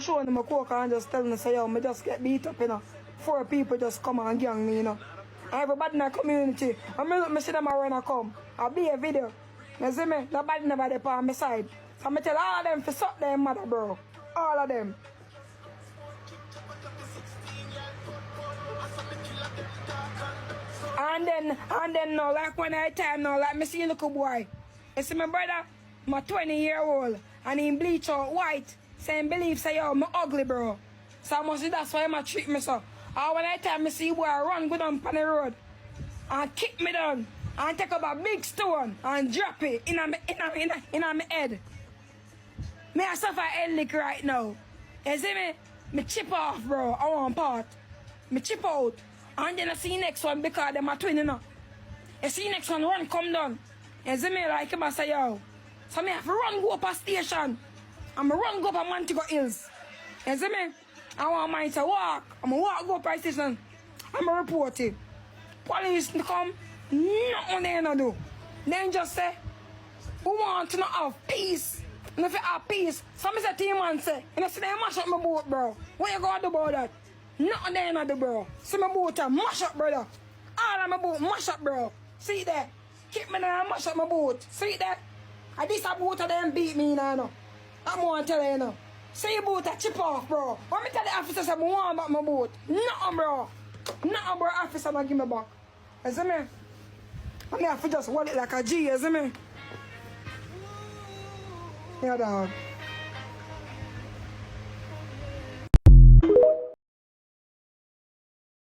show them a coke and just tell them, say, yo, me just get beat up, you know. 4 people just come and gang me, you know. And everybody in the community, and me see them around and come. I'll be a video. You see me? Nobody never there on my side. So I tell all of them to suck their mother, bro. All of them. And then now, like when I time now, like me see a little boy. You see my brother, my 20-year-old, and he bleach out white, saying believe say yo, me ugly, bro. So I must see that's why he treat me so. And when I time me see boy run go down on the road and kick me down and take up a big stone and drop it in my head. Me I suffer head lick right now. You see me? Me chip off, bro. I want part. Me chip out. And then I see next one because them are twin, you know. You see next one run come down. You see me like him I say yo. So me have to run go up a station. And me run go up a Montego Hills. You see me? I want mine to walk. I'm going to walk go up a station. I'm going to report it. Police come. Nothing they don't do. Then just say, we want to not have peace. And if you have peace, some say to him and say, you know, see they mash up my boat, bro. What you going to do about that? Nothing they don't do, bro. See my boat mash up, brother. All of my boat mash up, bro. See that? Keep me there and mash up my boat. See that? And this a boat of them beat me now, no. I'm going to tell you, no. See your boat a chip off, bro. When me tell the officers I want back my boat. Nothing, bro. Nothing, bro. Officer not give me back. You see me? I have to just hold it like a G, you see me? Yeah, dog.